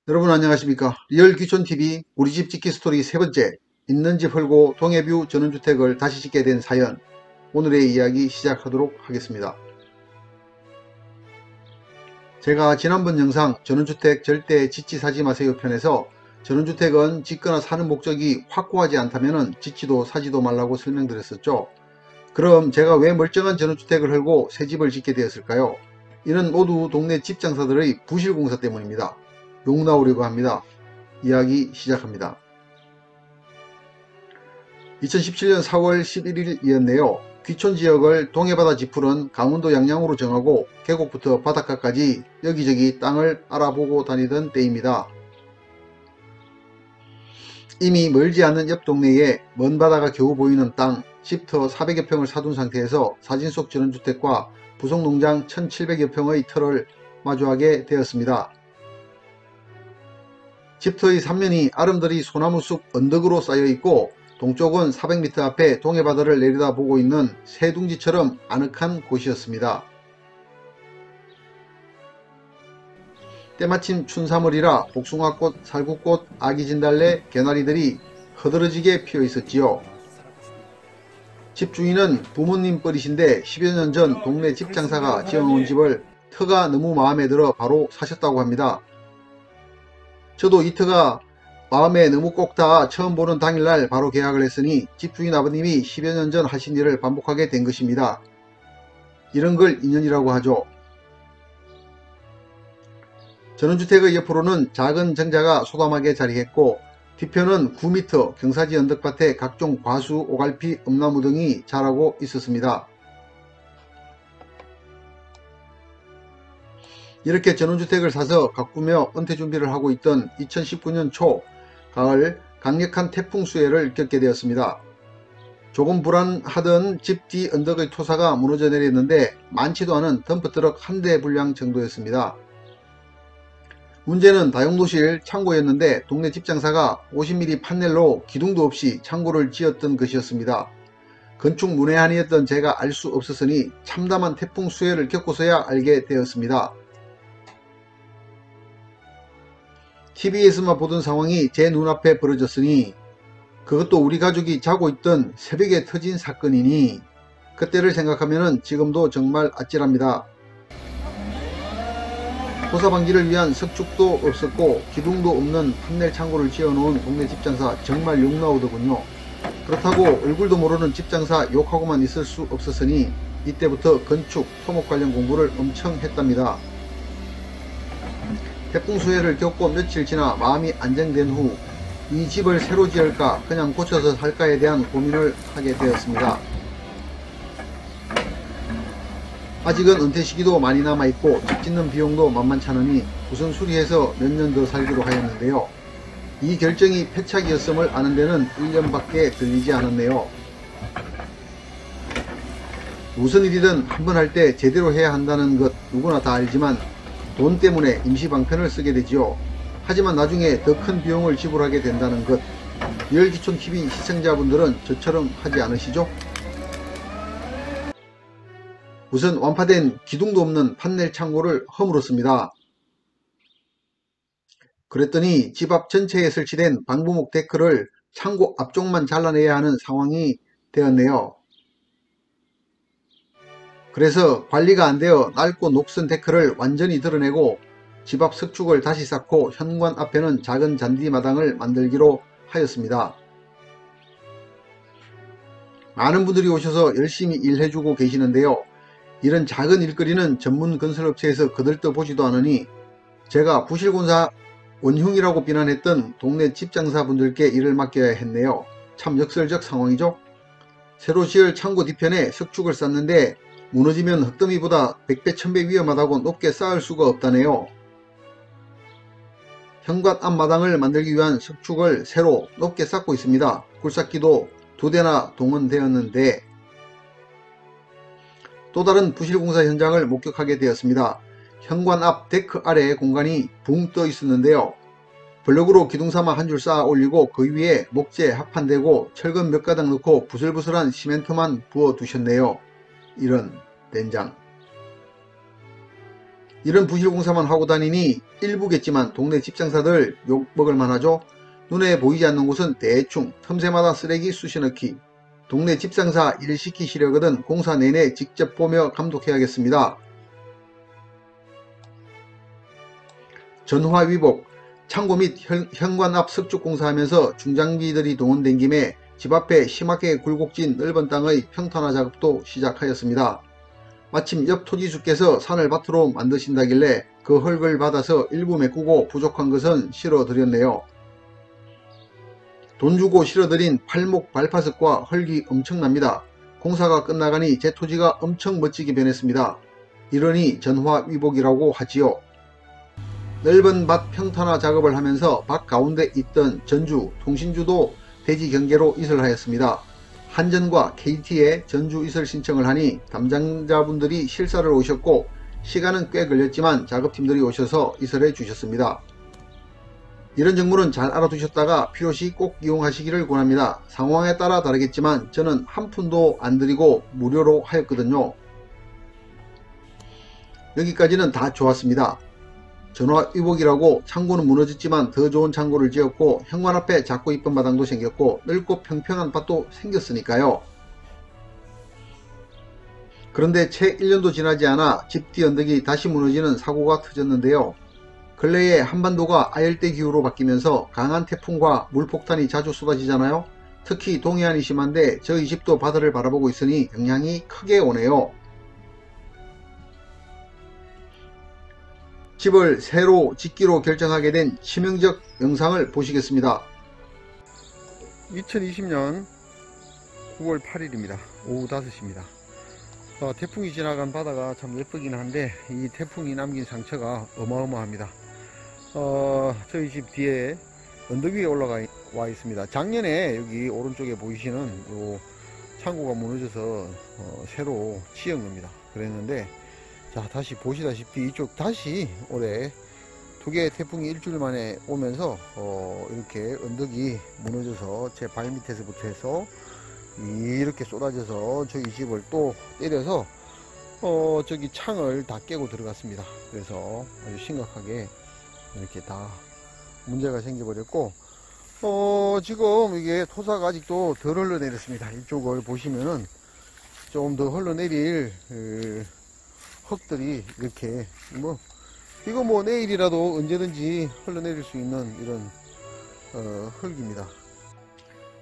여러분 안녕하십니까. 리얼귀촌TV 우리집 짓기 스토리 세 번째, 있는 집 헐고 동해뷰 전원주택을 다시 짓게 된 사연, 오늘의 이야기 시작하도록 하겠습니다. 제가 지난번 영상 전원주택 절대 짓지 사지 마세요 편에서 전원주택은 짓거나 사는 목적이 확고하지 않다면 짓지도 사지도 말라고 설명드렸었죠. 그럼 제가 왜 멀쩡한 전원주택을 헐고 새 집을 짓게 되었을까요? 이는 모두 동네 집장사들의 부실공사 때문입니다. 욕 나오려고 합니다. 이야기 시작합니다. 2017년 4월 11일이었네요. 귀촌지역을 동해바다 지풀은 강원도 양양으로 정하고 계곡부터 바닷가까지 여기저기 땅을 알아보고 다니던 때입니다. 이미 멀지 않은 옆 동네에 먼 바다가 겨우 보이는 땅 10터 400여 평을 사둔 상태에서 사진 속 전원주택과 부속농장 1700여 평의 터를 마주하게 되었습니다. 집터의 3면이 아름드리 소나무숲 언덕으로 쌓여있고 동쪽은 400m 앞에 동해바다를 내려다보고 있는 새둥지처럼 아늑한 곳이었습니다. 때마침 춘삼월이라 복숭아꽃, 살구꽃, 아기진달래, 개나리들이 허드러지게 피어 있었지요. 집주인은 부모님 뻘이신데 10여 년 전 동네 집장사가 지어놓은 집을 터가 너무 마음에 들어 바로 사셨다고 합니다. 저도 이 터가 마음에 너무 꼭 닿아 처음 보는 당일날 바로 계약을 했으니 집주인 아버님이 10여 년 전 하신 일을 반복하게 된 것입니다. 이런 걸 인연이라고 하죠. 전원주택의 옆으로는 작은 정자가 소담하게 자리했고 뒤편은 9m 경사지 언덕밭에 각종 과수, 오갈피, 엄나무 등이 자라고 있었습니다. 이렇게 전원주택을 사서 가꾸며 은퇴 준비를 하고 있던 2019년 초 가을 강력한 태풍 수해를 겪게 되었습니다. 조금 불안하던 집 뒤 언덕의 토사가 무너져 내렸는데 많지도 않은 덤프트럭 한 대 분량 정도였습니다. 문제는 다용도실 창고였는데 동네 집장사가 50mm 판넬로 기둥도 없이 창고를 지었던 것이었습니다. 건축 문외한이었던 제가 알 수 없었으니 참담한 태풍 수해를 겪고서야 알게 되었습니다. TV에서만 보던 상황이 제 눈앞에 벌어졌으니 그것도 우리 가족이 자고 있던 새벽에 터진 사건이니 그때를 생각하면 지금도 정말 아찔합니다. 토사방지를 위한 석축도 없었고 기둥도 없는 판넬 창고를 지어놓은 동네 집장사 정말 욕나오더군요. 그렇다고 얼굴도 모르는 집장사 욕하고만 있을 수 없었으니 이때부터 건축, 토목 관련 공부를 엄청 했답니다. 태풍 수해를 겪고 며칠 지나 마음이 안정된 후 이 집을 새로 지을까 그냥 고쳐서 살까에 대한 고민을 하게 되었습니다. 아직은 은퇴 시기도 많이 남아있고 집 짓는 비용도 만만찮으니 우선 수리해서 몇 년 더 살기로 하였는데요. 이 결정이 패착이었음을 아는 데는 1년밖에 걸리지 않았네요. 무슨 일이든 한번 할 때 제대로 해야 한다는 것 누구나 다 알지만 돈 때문에 임시방편을 쓰게 되지요. 하지만 나중에 더 큰 비용을 지불하게 된다는 것, 리얼귀촌TV 시청자분들은 저처럼 하지 않으시죠? 우선 완파된 기둥도 없는 판넬 창고를 허물었습니다. 그랬더니 집 앞 전체에 설치된 방부목 데크를 창고 앞쪽만 잘라내야 하는 상황이 되었네요. 그래서 관리가 안되어 낡고 녹슨 데크를 완전히 드러내고 집 앞 석축을 다시 쌓고 현관 앞에는 작은 잔디마당을 만들기로 하였습니다. 많은 분들이 오셔서 열심히 일해주고 계시는데요. 이런 작은 일거리는 전문 건설업체에서 거들떠 보지도 않으니 제가 부실공사 원흉이라고 비난했던 동네 집장사분들께 일을 맡겨야 했네요. 참 역설적 상황이죠. 새로 지을 창고 뒤편에 석축을 쌓는데 무너지면 흙더미보다 100배 1000배 위험하다고 높게 쌓을 수가 없다네요. 현관 앞마당을 만들기 위한 석축을 새로 높게 쌓고 있습니다. 굴삭기도 2대나 동원되었는데 또 다른 부실공사 현장을 목격하게 되었습니다. 현관 앞 데크 아래에 공간이 붕 떠 있었는데요. 블럭으로 기둥삼아 한 줄 쌓아 올리고 그 위에 목재 합판되고 철근 몇 가닥 넣고 부슬부슬한 시멘트만 부어 두셨네요. 이런 된장. 이런 부실공사만 하고 다니니 일부겠지만 동네 집장사들 욕먹을 만하죠. 눈에 보이지 않는 곳은 대충 틈새마다 쓰레기 쑤셔넣기. 동네 집장사 일 시키시려거든 공사 내내 직접 보며 감독해야겠습니다. 전화위복. 창고 및 현관 앞 석축 공사하면서 중장비들이 동원된 김에 집 앞에 심하게 굴곡진 넓은 땅의 평탄화 작업도 시작하였습니다. 마침 옆 토지주께서 산을 밭으로 만드신다길래 그 흙을 받아서 일부 메꾸고 부족한 것은 실어드렸네요. 돈 주고 실어드린 팔목 발파석과 흙이 엄청납니다. 공사가 끝나가니 제 토지가 엄청 멋지게 변했습니다. 이러니 전화위복이라고 하지요. 넓은 밭 평탄화 작업을 하면서 밭 가운데 있던 전주, 통신주도 대지 경계로 이설하였습니다. 한전과 KT에 전주 이설 신청을 하니 담당자분들이 실사를 오셨고 시간은 꽤 걸렸지만 작업팀들이 오셔서 이설해 주셨습니다. 이런 정보는 잘 알아두셨다가 필요시 꼭 이용하시기를 권합니다. 상황에 따라 다르겠지만 저는 한 푼도 안 들이고 무료로 하였거든요. 여기까지는 다 좋았습니다. 전화위복이라고 창고는 무너졌지만 더 좋은 창고를 지었고 현관 앞에 작고 이쁜 마당도 생겼고 넓고 평평한 밭도 생겼으니까요. 그런데 채 1년도 지나지 않아 집 뒤 언덕이 다시 무너지는 사고가 터졌는데요. 근래에 한반도가 아열대 기후로 바뀌면서 강한 태풍과 물폭탄이 자주 쏟아지잖아요. 특히 동해안이 심한데 저희 집도 바다를 바라보고 있으니 영향이 크게 오네요. 집을 새로 짓기로 결정하게 된 치명적 영상을 보시겠습니다. 2020년 9월 8일입니다. 오후 5시입니다. 태풍이 지나간 바다가 참 예쁘긴 한데 이 태풍이 남긴 상처가 어마어마합니다. 저희 집 뒤에 언덕 위에 올라와 있습니다. 작년에 여기 오른쪽에 보이시는 요 창고가 무너져서 새로 지은 겁니다. 그랬는데 자, 다시 보시다시피 이쪽 다시 올해 두 개의 태풍이 일주일 만에 오면서 이렇게 언덕이 무너져서 제 발밑에서부터 해서 이렇게 쏟아져서 저희 집을 또 때려서 저기 창을 다 깨고 들어갔습니다. 그래서 아주 심각하게 이렇게 다 문제가 생겨버렸고 지금 이게 토사가 아직도 덜 흘러내렸습니다. 이쪽을 보시면은 좀 더 흘러내릴 흙들이 이렇게 이거 뭐 내일이라도 언제든지 흘러내릴 수 있는 이런 흙입니다.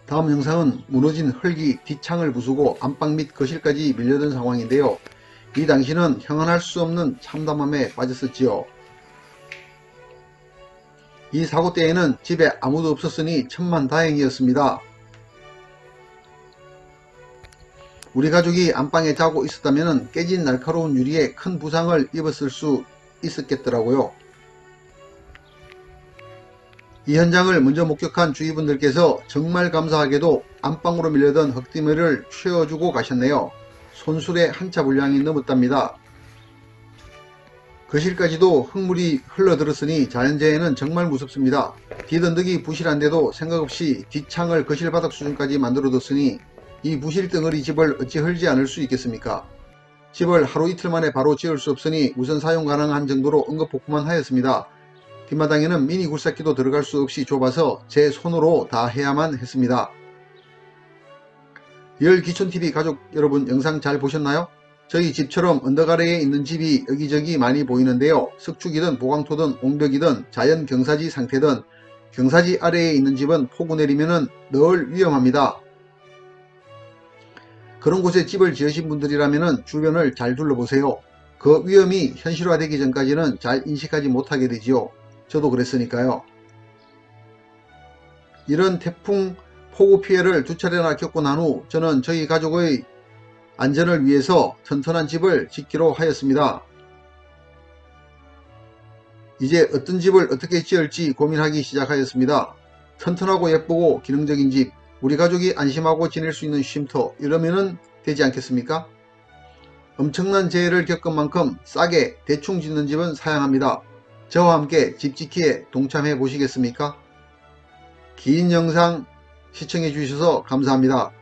다음 영상은 무너진 흙이 뒷창을 부수고 안방 및 거실까지 밀려든 상황인데요. 이 당시는 형언할 수 없는 참담함에 빠졌었지요. 이 사고 때에는 집에 아무도 없었으니 천만다행이었습니다. 우리 가족이 안방에 자고 있었다면 깨진 날카로운 유리에 큰 부상을 입었을 수 있었겠더라고요. 이 현장을 먼저 목격한 주위분들께서 정말 감사하게도 안방으로 밀려든 흙더미를 치워주고 가셨네요. 손술의 한차 분량이 넘었답니다. 거실까지도 흙물이 흘러들었으니 자연재해는 정말 무섭습니다. 뒷언덕이 부실한데도 생각 없이 뒷창을 거실 바닥 수준까지 만들어뒀으니 이 부실 덩어리 집을 어찌 헐지 않을 수 있겠습니까? 집을 하루 이틀 만에 바로 지을 수 없으니 우선 사용 가능한 정도로 응급복구만 하였습니다. 뒷마당에는 미니 굴삭기도 들어갈 수 없이 좁아서 제 손으로 다 해야만 했습니다. 열기촌TV 가족 여러분, 영상 잘 보셨나요? 저희 집처럼 언덕 아래에 있는 집이 여기저기 많이 보이는데요. 석축이든 보강토든 옹벽이든 자연 경사지 상태든 경사지 아래에 있는 집은 폭우 내리면은 늘 위험합니다. 그런 곳에 집을 지으신 분들이라면 주변을 잘 둘러보세요. 그 위험이 현실화되기 전까지는 잘 인식하지 못하게 되지요. 저도 그랬으니까요. 이런 태풍 폭우 피해를 두 차례나 겪고 난 후 저는 저희 가족의 안전을 위해서 튼튼한 집을 짓기로 하였습니다. 이제 어떤 집을 어떻게 지을지 고민하기 시작하였습니다. 튼튼하고 예쁘고 기능적인 집, 우리 가족이 안심하고 지낼 수 있는 쉼터, 이러면은 되지 않겠습니까? 엄청난 재해를 겪은 만큼 싸게 대충 짓는 집은 사양합니다. 저와 함께 집 짓기에 동참해 보시겠습니까? 긴 영상 시청해 주셔서 감사합니다.